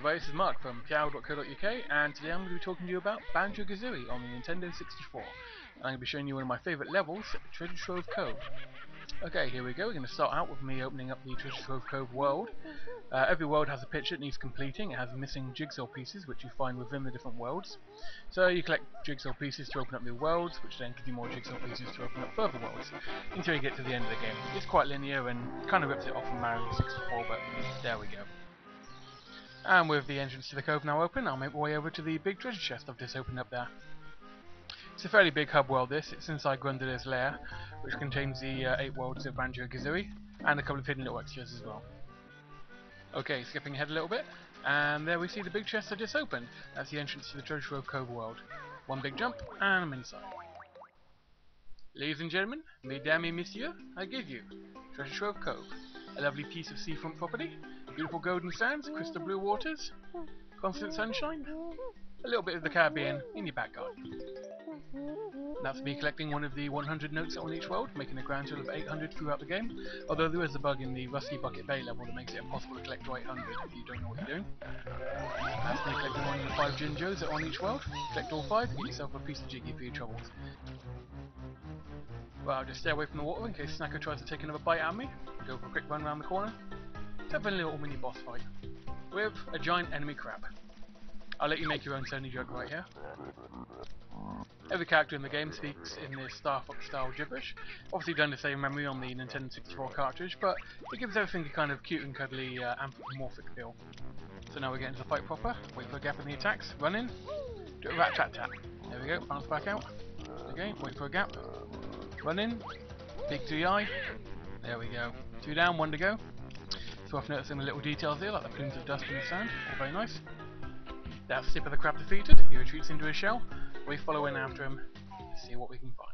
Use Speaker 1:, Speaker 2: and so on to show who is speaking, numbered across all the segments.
Speaker 1: everybody, this is Mark from piao.co.uk, and today I'm going to be talking to you about Banjo Kazooie on the Nintendo 64. I'm going to be showing you one of my favourite levels, Treasure Trove Cove. Okay, here we go. We're going to start out with me opening up the Treasure Trove Cove world. Every world has a picture it needs completing. It has missing jigsaw pieces which you find within the different worlds. So you collect jigsaw pieces to open up new worlds, which then give you more jigsaw pieces to open up further worlds, until you get to the end of the game. It's quite linear and kind of rips it off from Mario 64, but there we go. And with the entrance to the cove now open, I'll make my way over to the big treasure chest I've just opened up there. It's a fairly big hub world this. It's inside Grundler's lair, which contains the 8 worlds of Banjo Kazooie, and a couple of hidden little extras as well. Okay, skipping ahead a little bit, and there we see the big chest I just opened. That's the entrance to the Treasure Trove Cove world. One big jump, and I'm inside. Ladies and gentlemen, mesdames et messieurs, I give you Treasure Trove Cove, a lovely piece of seafront property, beautiful golden sands, crystal blue waters, constant sunshine, a little bit of the Caribbean in your back garden. That's me collecting one of the 100 notes on each world, making a grand total of 800 throughout the game, although there is a bug in the Rusty Bucket Bay level that makes it impossible to collect all 800 if you don't know what you're doing. That's me collecting one of the 5 Jinjos on each world. Collect all 5, get yourself a piece of Jiggy for your troubles. Well, just stay away from the water in case Snacker tries to take another bite at me. Go for a quick run around the corner. Let's have a little mini boss fight with a giant enemy crab. I'll let you make your own Sony joke right here. Every character in the game speaks in this Star Fox style gibberish, obviously done to save memory on the Nintendo 64 cartridge, but it gives everything a kind of cute and cuddly anthropomorphic feel. So now we're getting to the fight proper, wait for a gap in the attacks, run in, do a rat-tat-tat. There we go, bounce back out, again, wait for a gap, run in, big to the eye, there we go, 2 down, 1 to go. It's worth noticing the little details here, like the plumes of dust in the sand, all very nice. That's Tip of the Crab defeated, he retreats into his shell. We follow in after him, see what we can find.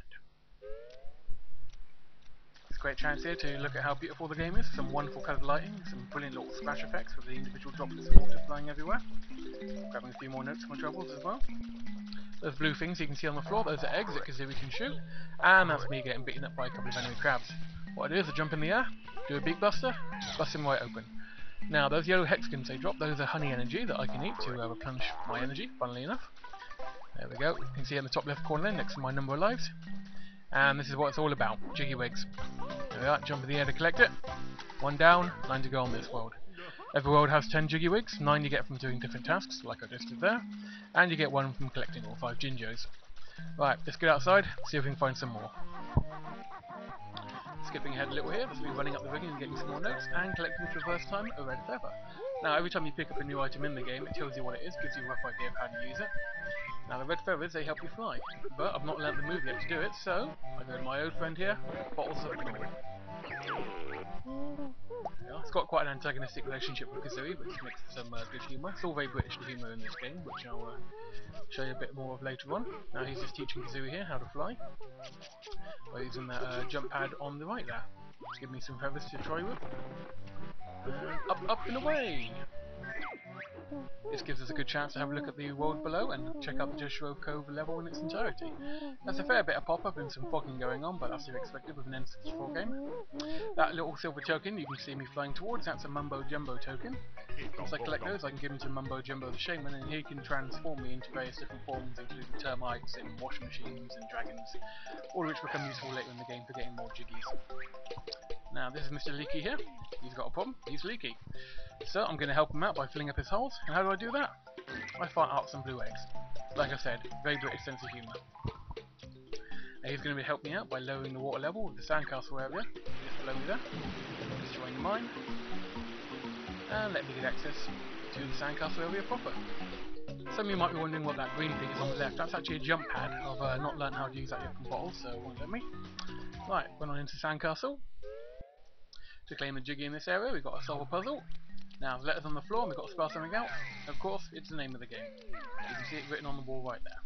Speaker 1: It's a great chance here to look at how beautiful the game is. Some wonderful coloured lighting, some brilliant little splash effects with the individual droplets of water flying everywhere. Grabbing a few more notes for my troubles as well. Those blue things you can see on the floor, those are eggs that Kazooie can shoot. And that's me getting beaten up by a couple of enemy crabs. What I do is I jump in the air, do a beak buster, bust him right open. Now those yellow hexagons they drop, those are honey energy that I can eat to replenish my energy, funnily enough. There we go, you can see in the top left corner there, next to my number of lives. And this is what it's all about, Jiggy Wigs. There we are, jump in the air to collect it. 1 down, 9 to go on this world. Every world has 10 Jiggy Wigs, 9 you get from doing different tasks, like I just did there. And you get 1 from collecting all 5 Jinjos. Right, let's get outside, see if we can find some more. Skipping ahead a little here, that's me running up the rigging and getting some more notes, and collecting for the first time a red feather. Now every time you pick up a new item in the game, it tells you what it is, gives you a rough idea of how to use it. Now the red feathers, they help you fly, but I've not learnt the move yet to do it, so I go to my old friend here, Bottles of Glory. Yeah, it's got quite an antagonistic relationship with Kazooie, which makes for some good humour. It's all very British humour in this game, which I'll show you a bit more of later on. Now he's just teaching Kazooie here how to fly, by using that jump pad on the right there. Just give me some feathers to try with. Up, up and away! This gives us a good chance to have a look at the world below and check out the Treasure Trove Cove level in its entirety. There's a fair bit of pop-up and some fogging going on, but that's to be expected with an N64 game. That little silver token you can see me flying towards, that's a Mumbo Jumbo token. Once I collect those, I can give them to Mumbo Jumbo the Shaman, and he can transform me into various different forms, including termites and wash machines and dragons, all of which become useful later in the game for getting more jiggies. Now this is Mr. Leaky here. He's got a problem, he's leaky. So I'm going to help him out by filling up his holes, and how do I do that? I fart out some blue eggs. Like I said, very British sense of humour. Now he's going to help me out by lowering the water level with the sandcastle area, just below me there. Destroying the mine, and let me get access to the sandcastle area proper. Some of you might be wondering what that green thing is on the left. That's actually a jump pad. I've not learnt how to use that yet from Bottles, so it won't let me. Right, run on into sandcastle. To claim the Jiggy in this area, we've got to solve a puzzle. Now, the letters on the floor, and we've got to spell something out. Of course, it's the name of the game. You can see it written on the wall right there.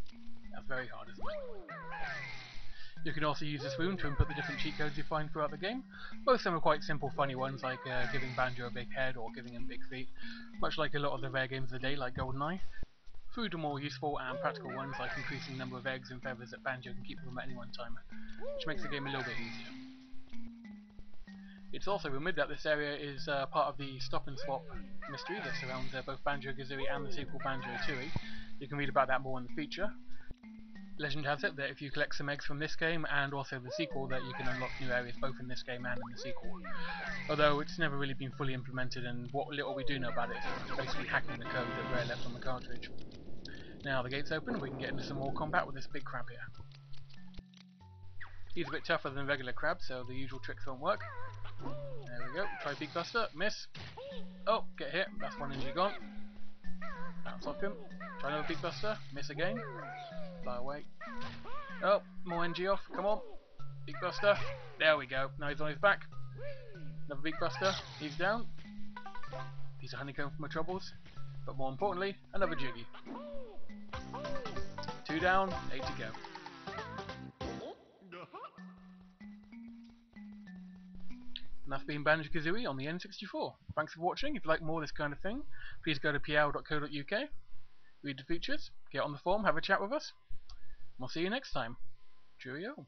Speaker 1: That's very hard, isn't it? You can also use this room to input the different cheat codes you find throughout the game. Most of them are quite simple, funny ones, like giving Banjo a big head or giving him big feet, much like a lot of the rare games of the day, like GoldenEye. Through to more useful and practical ones, like increasing the number of eggs and feathers that Banjo can keep with him at any one time, which makes the game a little bit easier. It's also rumoured that this area is part of the stop and swap mystery that surrounds both Banjo Kazooie and the sequel Banjo Tooie. You can read about that more in the feature. Legend has it that if you collect some eggs from this game and also the sequel, that you can unlock new areas both in this game and in the sequel. Although it's never really been fully implemented, and what little we do know about it is basically hacking the code that Rare left on the cartridge. Now the gate's open, we can get into some more combat with this big crab here. He's a bit tougher than regular crabs, so the usual tricks won't work. There we go, try Beak Buster, miss. Oh, get hit, that's one energy gone. Bounce off him, try another Beak Buster, miss again. Fly away. Oh, more energy off, come on. Beak Buster, there we go, now he's on his back. Another Beak Buster, he's down. Piece of honeycomb for my troubles. But more importantly, another Jiggy. 2 down, 8 to go. And that's been Banjo Kazooie on the N64. Thanks for watching. If you like more of this kind of thing, please go to pl.co.uk, read the features, get on the forum, have a chat with us. We'll see you next time. Cheerio.